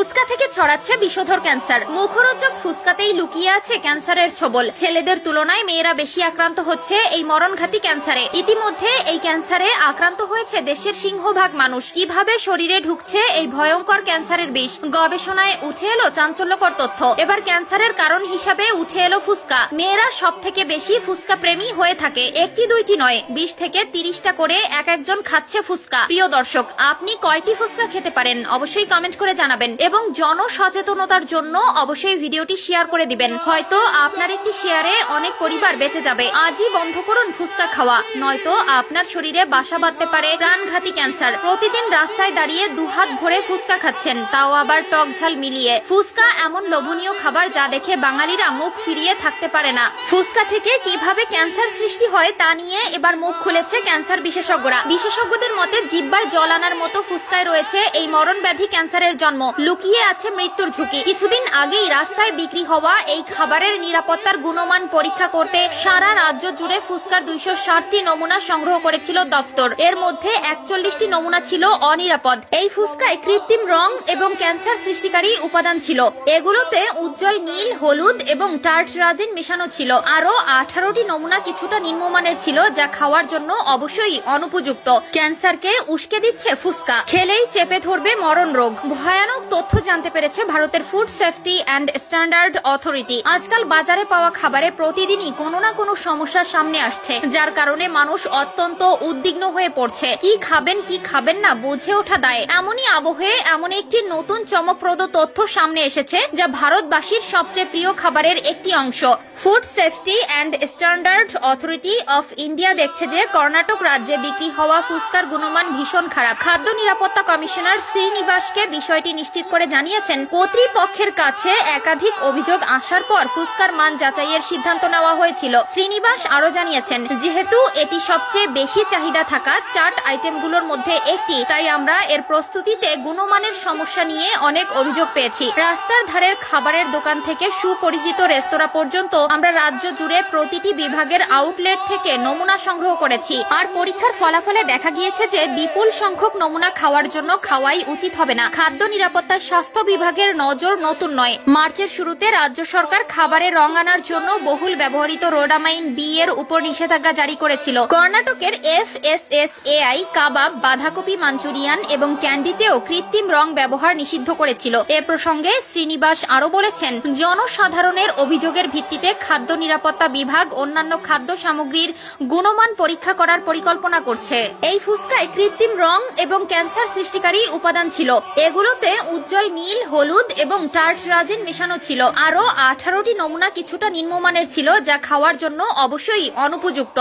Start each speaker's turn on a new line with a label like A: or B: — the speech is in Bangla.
A: ফুসকা থেকে ছড়াচ্ছে বিষধর ক্যান্সার। মুখরোচক ফুসকাতেই লুকিয়ে আছে ক্যান্সারের ছবল। ছেলেদের তুলনায় মেয়েরা বেশি আক্রান্ত হচ্ছে এই মরণঘাতী ক্যান্সারে। ইতিমধ্যে এই ক্যান্সারে আক্রান্ত হয়েছে দেশের সিংহভাগ মানুষ। কিভাবে শরীরে ঢুকছে এই ভয়ঙ্কর ক্যান্সারের বিষ, গবেষণায় উঠে এলো চাঞ্চল্যকর তথ্য। এবার ক্যান্সারের কারণ হিসাবে উঠে এলো ফুসকা। মেয়েরা সব থেকে বেশি ফুসকা প্রেমী হয়ে থাকে। একটি দুইটি নয়, 20 থেকে 30টা করে এক একজন খাচ্ছে ফুসকা। প্রিয় দর্শক, আপনি কয়টি ফুসকা খেতে পারেন অবশ্যই কমেন্ট করে জানাবেন এবং জনসচেতনতার জন্য অবশ্যই ভিডিওটি শেয়ার করে দিবেন। হয়তো আপনার একটি শেয়ারে অনেক পরিবার বেঁচে যাবে। আজই বন্ধ করুন ফুসকা খাওয়া, নয়তো আপনার শরীরে বাসা বাঁধতে পারে প্রাণঘাতী ক্যান্সার। প্রতিদিন রাস্তায় দাঁড়িয়ে দুহাত ভরে ফুসকা খাচ্ছেন, তাও আবার টক ঝাল মিলিয়ে। ফুসকা এমন লোভনীয় খাবার যা দেখে বাঙালিরা মুখ ফিরিয়ে থাকতে পারে না। ফুসকা থেকে কিভাবে ক্যান্সার সৃষ্টি হয় তা নিয়ে এবার মুখ খুলেছে ক্যান্সার বিশেষজ্ঞরা। বিশেষজ্ঞদের মতে জিহ্বায় জল আনার মতো ফুসকায় রয়েছে এই মরণ ব্যাধি ক্যান্সারের জন্ম, লুকিয়ে আছে মৃত্যুর ঝুঁকি। কিছুদিন আগেই রাস্তায় বিক্রি হওয়া এই খাবারের নিরাপত্তার গুণমান পরীক্ষা করতে সারা রাজ্য জুড়ে ফুসকার 260টি নমুনা সংগ্রহ করেছিল দফতর। এর মধ্যে 41টি নমুনা ছিল অনিরাপদ। এই ফুসকায় কৃত্রিম রং এবং ক্যান্সার সৃষ্টিকারী উপাদান ছিল। এগুলোতে উজ্জ্বল নীল, হলুদ এবং টার্টরাজিন মেশানো ছিল। আরো 18টি নমুনা কিছুটা নিম্নমানের ছিল, যা খাওয়ার জন্য অবশ্যই অনুপযুক্ত। ক্যান্সারকে উস্কে দিচ্ছে ফুসকা, খেলেই চেপে ধরবে মরণ রোগ। ভয়ানক তথ্য জানতে পেরেছে ভারতের food safety and standard authority. আজকাল বাজারে পাওয়া খাবারে প্রতিদিনই কোনো না কোনো সমস্যার সামনে আসছে, যার কারণে মানুষ অত্যন্ত উদ্বিগ্ন হয়ে পড়ছে। কি খাবেন কি খাবেন না বুঝে ওঠা দায়। এমনই আবহে এমন একটি নতুন চমকপ্রদ তথ্য সামনে এসেছে, যা ভারতবাসীর সবচেয়ে প্রিয় খাবারের একটি অংশ। Food safety and standard authority of India দেখছে যে কর্ণাটক রাজ্যে বিক্রি হওয়া ফুসকার গুণমান ভীষণ খারাপ। খাদ্য নিরাপত্তা কমিশনার শ্রীনিবাসকে বিষয়টি নিশ্চিত করে জানিয়েছেন, কর্তৃপক্ষের কাছে একাধিক অভিযোগ আসার পর ফুসকার মান যাচাইয়ের সিদ্ধান্ত নেওয়া হয়েছিল। শ্রীনিবাস আরো জানিয়েছেন, যেহেতু এটি সবচেয়ে বেশি চাহিদা থাকা চাট আইটেমগুলোর মধ্যে একটি, তাই আমরা এর প্রস্তুতিতে গুণমানের সমস্যা নিয়ে অনেক অভিযোগ পেয়েছি। রাস্তার ধারের খাবারের দোকান থেকে সুপরিচিত রেস্তোরাঁ পর্যন্ত আমরা রাজ্য জুড়ে প্রতিটি বিভাগের আউটলেট থেকে নমুনা সংগ্রহ করেছি। আর পরীক্ষার ফলাফলে দেখা গিয়েছে যে বিপুল সংখ্যক নমুনা খাওয়ার জন্য খাওয়াই উচিত হবে না। খাদ্য নিরাপত্তায় স্বাস্থ্য বিভাগের নজর নতুন নয়। মার্চের শুরুতে রাজ্য সরকার খাবারে রং আনার জন্য বহুল ব্যবহৃত রোডামাইন বি এর উপর নিষেধাজ্ঞা জারি করেছিল। কর্ণাটকের FSSAI কাবাব, বাঁধাকপি মাঞ্চুরিয়ান এবং ক্যান্ডিতেও কৃত্রিম রং ব্যবহার নিষিদ্ধ করেছিল। এ প্রসঙ্গে শ্রীনিবাস আরো বলেছেন, জনসাধারণের অভিযোগের ভিত্তিতে খাদ্য নিরাপত্তা বিভাগ অন্যান্য খাদ্য সামগ্রীর গুণমান পরীক্ষা করার পরিকল্পনা করছে। এই ফুসকায় কৃত্রিম রং এবং ক্যান্সার সৃষ্টিকারী উপাদান ছিল। এগুলোতে উজ্জ্বল নীল, হলুদ এবং টার্টরাজিন মেশানো ছিল। আরো 18টি নমুনা কিছুটা নিম্নমানের ছিল, যা খাওয়ার জন্য অবশ্যই অনুপযুক্ত।